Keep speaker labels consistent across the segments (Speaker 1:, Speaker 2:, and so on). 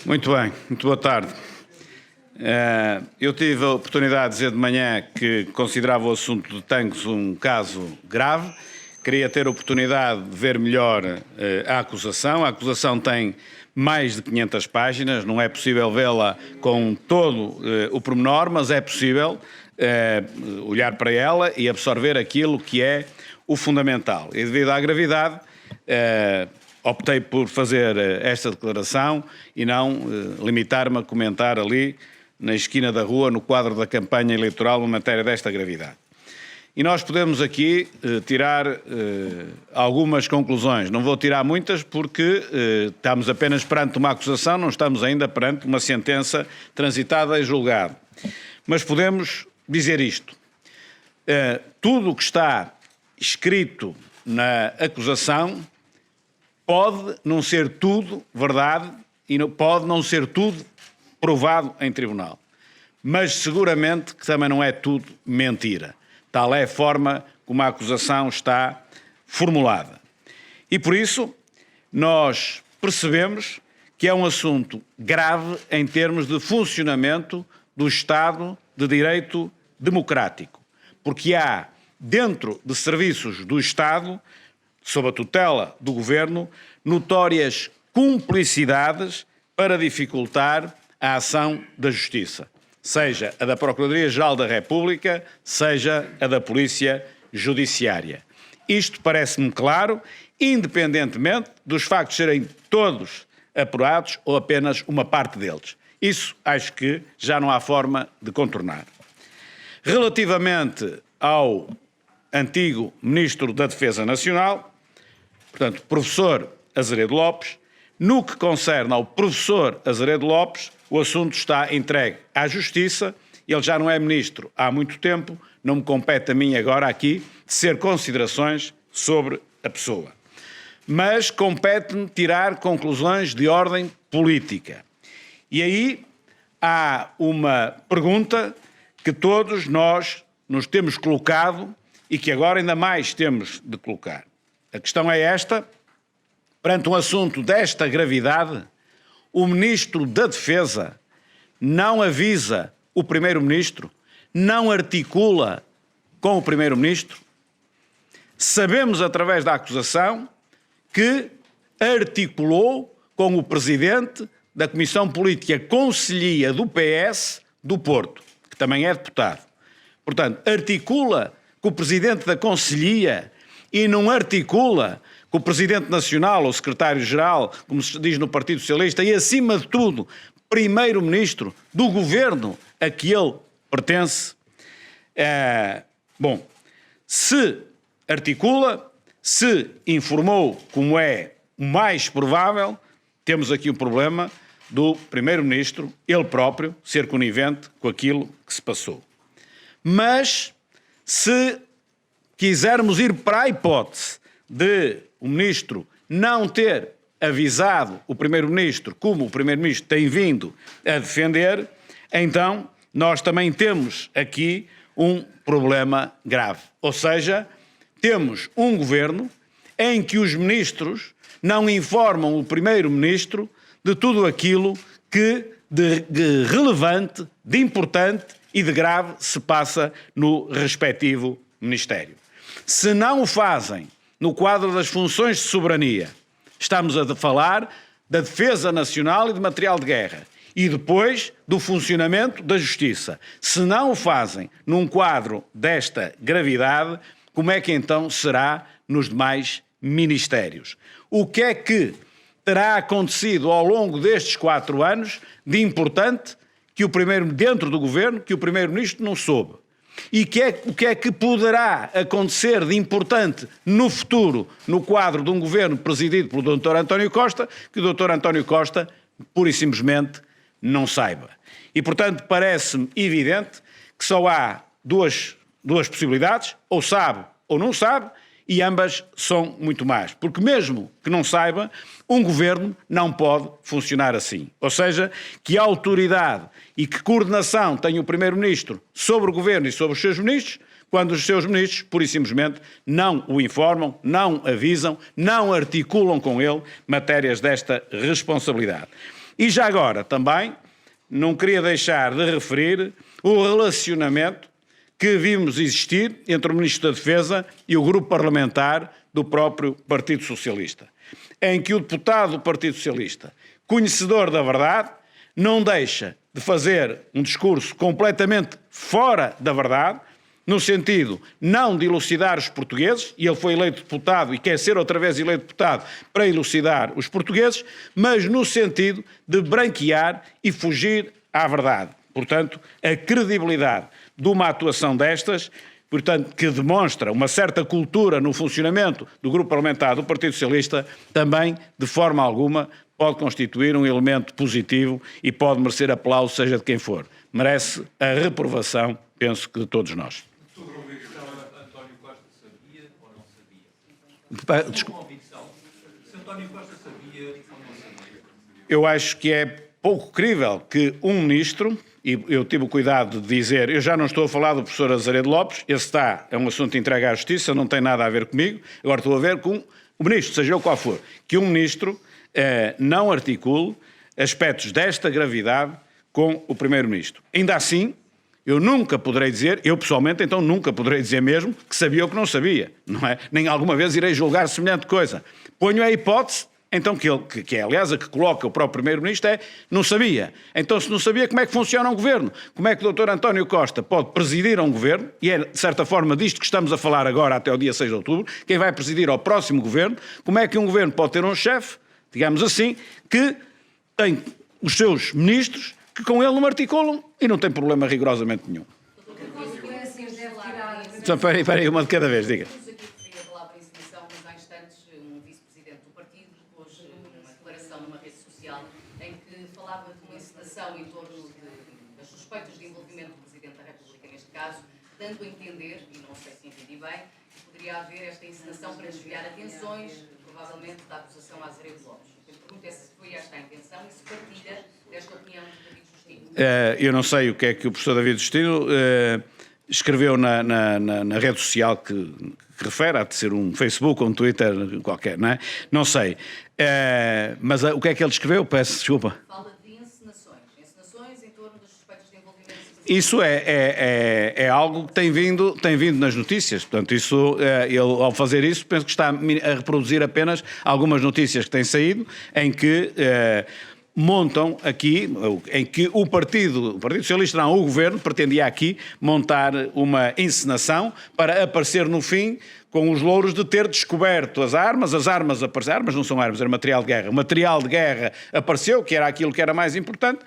Speaker 1: Muito bem, muito boa tarde. Eu tive a oportunidade de dizer de manhã que considerava o assunto de Tancos um caso grave. Queria ter a oportunidade de ver melhor a acusação. A acusação tem mais de 500 páginas, não é possível vê-la com todo o pormenor, mas é possível olhar para ela e absorver aquilo que é o fundamental. E devido à gravidade, optei por fazer esta declaração e não limitar-me a comentar ali, na esquina da rua, no quadro da campanha eleitoral, uma matéria desta gravidade. E nós podemos aqui tirar algumas conclusões. Não vou tirar muitas porque estamos apenas perante uma acusação, não estamos ainda perante uma sentença transitada e julgada. Mas podemos dizer isto. Tudo o que está escrito na acusação pode não ser tudo verdade e pode não ser tudo provado em tribunal. Mas seguramente que também não é tudo mentira. Tal é a forma como a acusação está formulada. E por isso nós percebemos que é um assunto grave em termos de funcionamento do Estado de Direito Democrático. Porque há, dentro de serviços do Estado, sob a tutela do Governo, notórias cumplicidades para dificultar a ação da Justiça, seja a da Procuradoria-Geral da República, seja a da Polícia Judiciária. Isto parece-me claro, independentemente dos factos serem todos apurados ou apenas uma parte deles. Isso acho que já não há forma de contornar. Relativamente ao antigo Ministro da Defesa Nacional, portanto, professor Azeredo Lopes, no que concerne ao professor Azeredo Lopes, o assunto está entregue à Justiça, ele já não é Ministro há muito tempo, não me compete a mim agora aqui tecer considerações sobre a pessoa. Mas compete-me tirar conclusões de ordem política. E aí há uma pergunta que todos nós nos temos colocado e que agora ainda mais temos de colocar. A questão é esta: perante um assunto desta gravidade, o Ministro da Defesa não avisa o Primeiro-Ministro, não articula com o Primeiro-Ministro. Sabemos, através da acusação, que articulou com o Presidente da Comissão Política Conselhia do PS do Porto, que também é deputado. Portanto, articula com o Presidente da Conselhia e não articula com o Presidente Nacional ou Secretário-Geral, como se diz no Partido Socialista, e acima de tudo, Primeiro-Ministro do Governo a que ele pertence. Bom, se articula, se informou, como é o mais provável, temos aqui o problema do Primeiro-Ministro, ele próprio, ser conivente com aquilo que se passou. Mas, se quisermos ir para a hipótese de o Ministro não ter avisado o Primeiro-Ministro, como o Primeiro-Ministro tem vindo a defender, então nós também temos aqui um problema grave. Ou seja, temos um governo em que os ministros não informam o Primeiro-Ministro de tudo aquilo que de relevante, de importante e de grave se passa no respectivo Ministério. Se não o fazem no quadro das funções de soberania, estamos a falar da defesa nacional e de material de guerra, e depois do funcionamento da Justiça. Se não o fazem num quadro desta gravidade, como é que então será nos demais ministérios? O que é que terá acontecido ao longo destes 4 anos de importante que dentro do Governo, que o Primeiro-Ministro não soube? E o que é que poderá acontecer de importante no futuro, no quadro de um governo presidido pelo Dr. António Costa, que o Dr. António Costa, pura e simplesmente, não saiba. E, portanto, parece-me evidente que só há duas possibilidades, ou sabe ou não sabe, e ambas são muito más. Porque mesmo que não saiba, um governo não pode funcionar assim. Ou seja, que a autoridade e que coordenação tem o Primeiro-Ministro sobre o governo e sobre os seus ministros, quando os seus ministros, pura e simplesmente, não o informam, não avisam, não articulam com ele matérias desta responsabilidade. E já agora, também, não queria deixar de referir o relacionamento que vimos existir entre o Ministro da Defesa e o grupo parlamentar do próprio Partido Socialista, em que o deputado do Partido Socialista, conhecedor da verdade, não deixa de fazer um discurso completamente fora da verdade, no sentido não de elucidar os portugueses, e ele foi eleito deputado e quer ser outra vez eleito deputado para elucidar os portugueses, mas no sentido de branquear e fugir à verdade. Portanto, a credibilidade de uma atuação destas, portanto, que demonstra uma certa cultura no funcionamento do grupo parlamentar do Partido Socialista, também, de forma alguma, pode constituir um elemento positivo e pode merecer aplauso, seja de quem for. Merece a reprovação, penso que de todos nós.
Speaker 2: Sobre o António Costa sabia ou não sabia?
Speaker 1: Desculpa.
Speaker 2: Se António Costa sabia ou não sabia?
Speaker 1: Eu acho que é pouco crível que um ministro, e eu tive o cuidado de dizer, eu já não estou a falar do professor Azeredo Lopes, esse é um assunto entregue à Justiça, não tem nada a ver comigo, agora estou a ver com o ministro, seja ele qual for, que um ministro não articule aspectos desta gravidade com o primeiro-ministro. Ainda assim, eu nunca poderei dizer, eu pessoalmente então nunca poderei dizer mesmo que sabia ou que não sabia, não é? Nem alguma vez irei julgar semelhante coisa. Ponho a hipótese, então, que é aliás a que coloca o próprio primeiro-ministro, não sabia. Então, se não sabia, como é que funciona um governo? Como é que o Dr. António Costa pode presidir um governo, e é, de certa forma, disto que estamos a falar agora até o dia 6 de outubro, quem vai presidir ao próximo governo, como é que um governo pode ter um chefe, digamos assim, que tem os seus ministros, que com ele não articulam e não tem problema rigorosamente nenhum. Espera aí, uma de cada vez, diga.
Speaker 3: Em torno das suspeitas de envolvimento do Presidente da República, neste caso, dando a entender, e não sei se entendi bem, que poderia haver esta encenação para desviar atenções, provavelmente, da acusação a Azeredo Lopes. A pergunta é se foi esta a intenção e se partilha desta opinião de David Justino.
Speaker 1: Eu não sei o que é que o professor David Justino escreveu na rede social que refere, há de ser um Facebook ou um Twitter qualquer, não é? Não sei. Mas o que é que ele escreveu? Peço desculpa. Isso é algo que tem vindo nas notícias. Portanto, ele, ao fazer isso, penso que está a reproduzir apenas algumas notícias que têm saído, em que montam aqui, em que o Partido Socialista, não, o Governo, pretendia aqui montar uma encenação para aparecer no fim com os louros de ter descoberto as armas apareceram, armas não são armas, era material de guerra. O material de guerra apareceu, que era aquilo que era mais importante,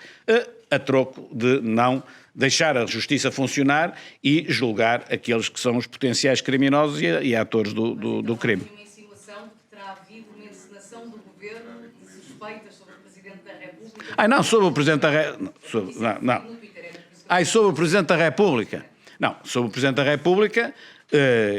Speaker 1: a troco de não deixar a justiça funcionar e julgar aqueles que são os potenciais criminosos e atores do crime.
Speaker 3: Uma insinuação de que terá havido uma encenação do Governo de suspeitas sobre o Presidente da República.
Speaker 1: Não, sobre o Presidente da República. Sobre o Presidente da República. Não, sobre o Presidente da República,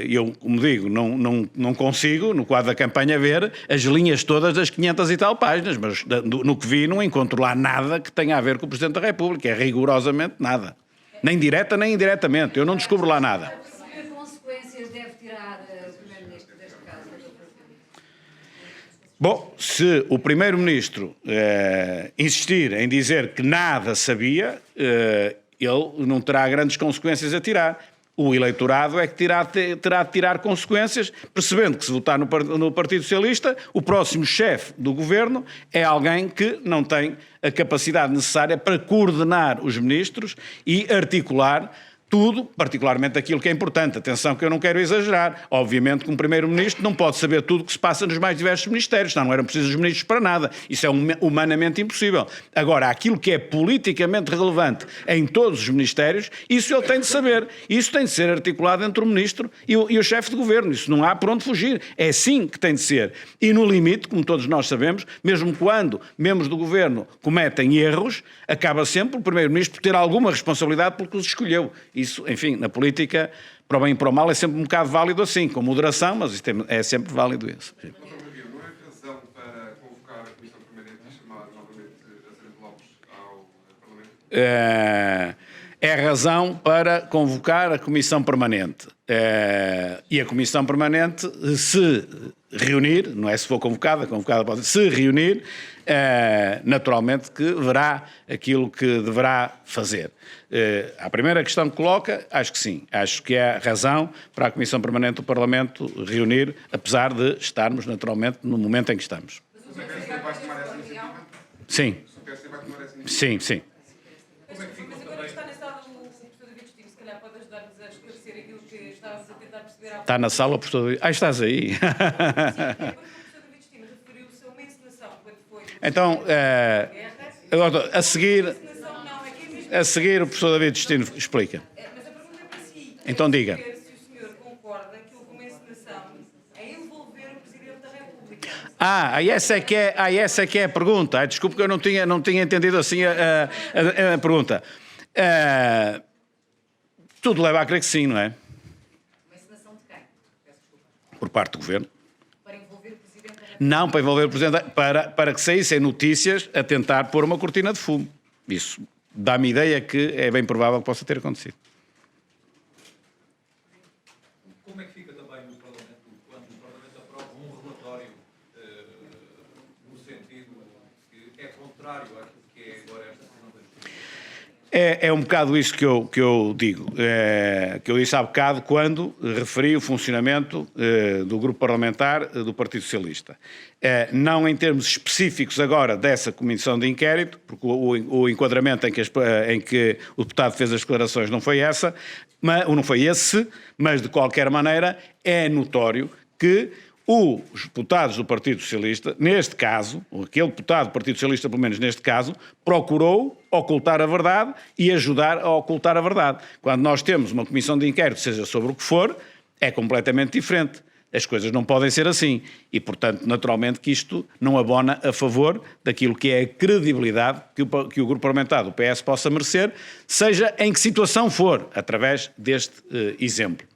Speaker 1: eu, como digo, não consigo, no quadro da campanha, ver as linhas todas das 500 e tal páginas, mas no que vi não encontro lá nada que tenha a ver com o Presidente da República, é rigorosamente nada. Nem direta nem indiretamente, eu não descubro lá nada.
Speaker 4: Que consequências deve tirar o Primeiro-Ministro deste caso?
Speaker 1: Bom, se o Primeiro-Ministro insistir em dizer que nada sabia, ele não terá grandes consequências a tirar. O eleitorado é que terá de tirar consequências, percebendo que se votar no Partido Socialista, o próximo chefe do governo é alguém que não tem a capacidade necessária para coordenar os ministros e articular tudo, particularmente aquilo que é importante. Atenção que eu não quero exagerar. Obviamente que um primeiro-ministro não pode saber tudo o que se passa nos mais diversos ministérios, não eram precisos os ministros para nada. Isso é humanamente impossível. Agora, aquilo que é politicamente relevante em todos os ministérios, isso ele tem de saber. Isso tem de ser articulado entre o ministro e o chefe de governo. Isso não há por onde fugir. É assim que tem de ser. E no limite, como todos nós sabemos, mesmo quando membros do governo cometem erros, acaba sempre o primeiro-ministro por ter alguma responsabilidade porque os escolheu. Isso, enfim, na política, para o bem e para o mal, é sempre um bocado válido assim, com moderação, mas isto é sempre válido isso.
Speaker 5: Não é razão para convocar a Comissão Permanente e chamar novamente Azeredo Lopes ao Parlamento?
Speaker 1: é razão para convocar a Comissão Permanente. E a Comissão Permanente se reunir, não é se for convocada pode se reunir, naturalmente que verá aquilo que deverá fazer. A primeira questão que coloca, acho que sim. Acho que é razão para a Comissão Permanente do Parlamento reunir, apesar de estarmos naturalmente no momento em que estamos.
Speaker 5: O PSC vai tomar essa iniciativa?
Speaker 1: Sim,
Speaker 5: O PSC vai tomar essa iniciativa?
Speaker 1: sim, sim.
Speaker 2: Como é que ficam
Speaker 6: Mas agora que
Speaker 2: também?
Speaker 6: está na sala o professor David Justino, se calhar pode ajudar-nos a esclarecer aquilo que estávamos a tentar perceber há
Speaker 1: Está na sala, professor. Estás aí.
Speaker 6: Quando o professor David Justino referiu-se a uma encenação, quando foi...
Speaker 1: Então, agora, a seguir,
Speaker 6: Encenação não, é que é mesmo...
Speaker 1: a seguir o professor David Destino explica.
Speaker 6: Mas a pergunta é para si.
Speaker 1: Então diga.
Speaker 6: Quer saber se o senhor concorda que houve uma encenação a envolver o Presidente da República.
Speaker 1: Essa é que é a pergunta. Desculpe que eu não tinha entendido assim a pergunta. Tudo leva a crer que sim, não é?
Speaker 3: Uma encenação de quem? Peço desculpa.
Speaker 1: Por parte do Governo.
Speaker 3: Para envolver o Presidente da República.
Speaker 1: Não para envolver o Presidente, para que saíssem notícias a tentar pôr uma cortina de fumo. Isso dá-me ideia que é bem provável que possa ter acontecido.
Speaker 2: Como é que fica também no Parlamento quando o Parlamento aprova um relatório no sentido que é contrário àquilo que é agora esta decisão da Justiça?
Speaker 1: É um bocado isso que eu digo, que eu disse há bocado quando referi o funcionamento do grupo parlamentar do Partido Socialista. Não em termos específicos agora dessa comissão de inquérito, porque o enquadramento em que o deputado fez as declarações não foi esse, mas de qualquer maneira é notório que os deputados do Partido Socialista, neste caso, ou aquele deputado do Partido Socialista, pelo menos neste caso, procurou ocultar a verdade e ajudar a ocultar a verdade. Quando nós temos uma comissão de inquérito, seja sobre o que for, é completamente diferente. As coisas não podem ser assim. E, portanto, naturalmente que isto não abona a favor daquilo que é a credibilidade que o grupo parlamentar do PS possa merecer, seja em que situação for, através deste exemplo.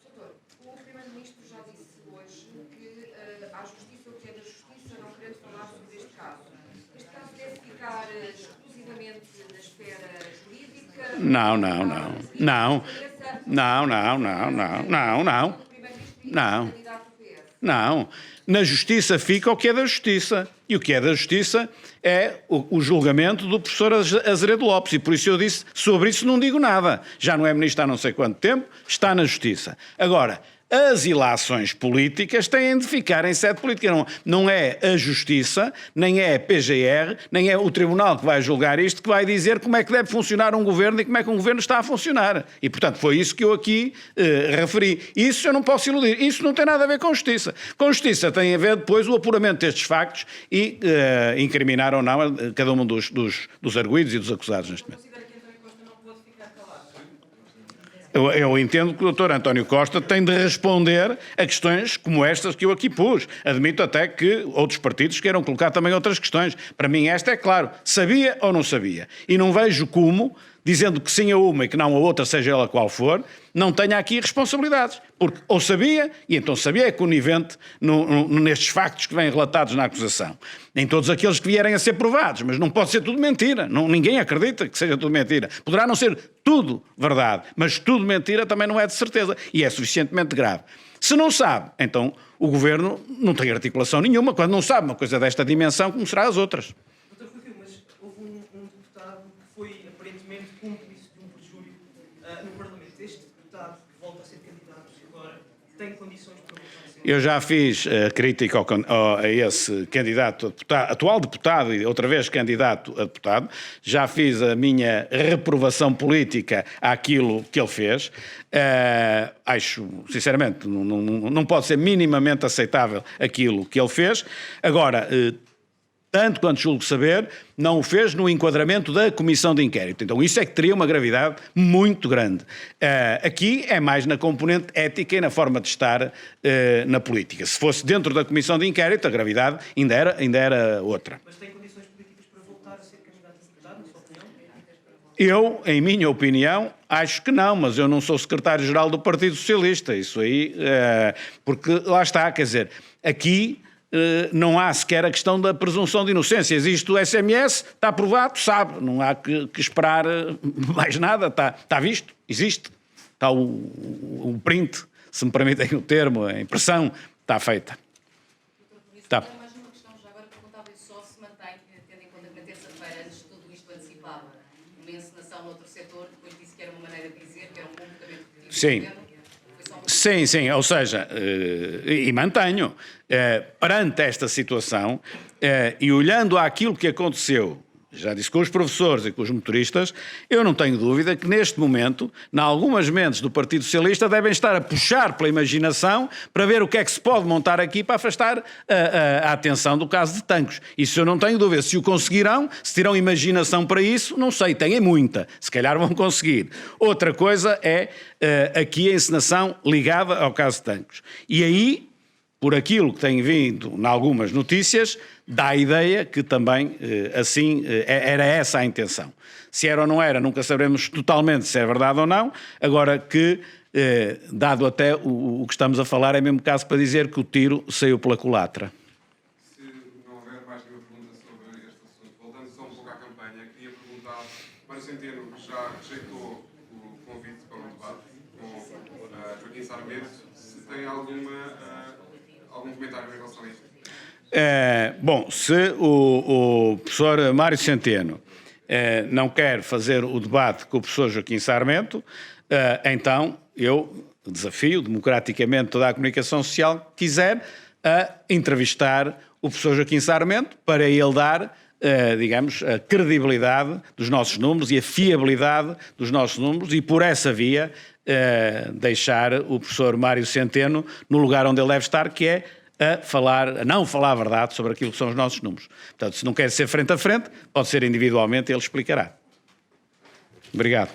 Speaker 7: Doutor, o Primeiro-Ministro já disse hoje que há justiça o que é da justiça, não querendo falar sobre este caso. Este caso deve ficar exclusivamente na esfera jurídica?
Speaker 1: Não. Não. Na Justiça fica o que é da Justiça. E o que é da Justiça é o julgamento do professor Azeredo Lopes. E por isso eu disse, sobre isso não digo nada. Já não é ministro há não sei quanto tempo, está na Justiça. Agora, as ilações políticas têm de ficar em sede política. Não é a Justiça, nem é a PGR, nem é o Tribunal que vai julgar isto, que vai dizer como é que deve funcionar um governo e como é que um governo está a funcionar. E, portanto, foi isso que eu aqui referi. Isso eu não posso iludir. Isso não tem nada a ver com Justiça. Com Justiça tem a ver depois o apuramento destes factos e incriminar ou não cada um dos arguidos e dos acusados neste momento.
Speaker 6: Considera que António Costa não pode ficar calado?
Speaker 1: Eu entendo que o Dr. António Costa tem de responder a questões como estas que eu aqui pus. Admito até que outros partidos queiram colocar também outras questões. Para mim esta é claro, sabia ou não sabia? E não vejo como, dizendo que sim a uma e que não a outra, seja ela qual for, não tenha aqui responsabilidades. Porque ou sabia, e então sabia é conivente nestes factos que vêm relatados na acusação. Nem todos aqueles que vierem a ser provados, mas não pode ser tudo mentira. Ninguém acredita que seja tudo mentira. Poderá não ser tudo verdade, mas tudo mentira também não é de certeza. E é suficientemente grave. Se não sabe, então o Governo não tem articulação nenhuma. Quando não sabe uma coisa desta dimensão, como será as outras?
Speaker 8: Doutor Rui Rio, mas houve um deputado que foi aparentemente cúmplice de um perjúrio no Parlamento. Este deputado que volta a ser candidato agora tem condições para voltar a ser?
Speaker 1: Eu já fiz crítica a esse candidato a deputado, atual deputado e outra vez candidato a deputado. Já fiz a minha reprovação política àquilo que ele fez. Acho, sinceramente, não pode ser minimamente aceitável aquilo que ele fez. Agora, tanto quanto julgo saber, não o fez no enquadramento da comissão de inquérito. Então isso é que teria uma gravidade muito grande. Aqui é mais na componente ética e na forma de estar na política. Se fosse dentro da comissão de inquérito, a gravidade ainda era outra.
Speaker 8: Mas tem condições políticas para voltar a ser candidato a deputado, na sua opinião?
Speaker 1: Eu, em minha opinião, acho que não, mas eu não sou secretário-geral do Partido Socialista. Isso aí, porque lá está, quer dizer, aqui não há sequer a questão da presunção de inocência. Existe o SMS, está aprovado, sabe, não há que esperar mais nada, está visto, existe, está o print, se me permitem o termo, a impressão, está feita. Tá.
Speaker 3: Mais uma questão, já agora perguntava-lhe só se mantém, tendo em conta que na terça-feira, antes de tudo isto, antecipava uma encenação noutro setor, depois disse que era uma maneira de dizer, que era um comportamento repetido.
Speaker 1: Sim. Sim, ou seja, e mantenho, perante esta situação e olhando àquilo que aconteceu, já disse com os professores e com os motoristas, eu não tenho dúvida que neste momento, em algumas mentes do Partido Socialista, devem estar a puxar pela imaginação para ver o que é que se pode montar aqui para afastar a atenção do caso de Tancos. Isso eu não tenho dúvida. Se o conseguirão, se terão imaginação para isso, não sei, têm muita. Se calhar vão conseguir. Outra coisa é aqui a encenação ligada ao caso de Tancos. E aí, por aquilo que tem vindo em algumas notícias, dá a ideia que também, assim, era essa a intenção. Se era ou não era, nunca saberemos totalmente se é verdade ou não, agora que, dado até o que estamos a falar, é mesmo caso para dizer que o tiro saiu pela culatra.
Speaker 5: Se não houver mais nenhuma pergunta sobre este assunto, voltando só um pouco à campanha, queria perguntar, Mário Centeno já rejeitou o convite para um debate com Joaquim Sarmento, se tem algum comentário em relação a isto?
Speaker 1: Bom, se o professor Mário Centeno não quer fazer o debate com o professor Joaquim Sarmento, então eu desafio democraticamente toda a comunicação social que quiser a entrevistar o professor Joaquim Sarmento para ele dar, digamos, a credibilidade dos nossos números e a fiabilidade dos nossos números e por essa via deixar o professor Mário Centeno no lugar onde ele deve estar, que é a não falar a verdade sobre aquilo que são os nossos números. Portanto, se não quer ser frente a frente, pode ser individualmente e ele explicará. Obrigado.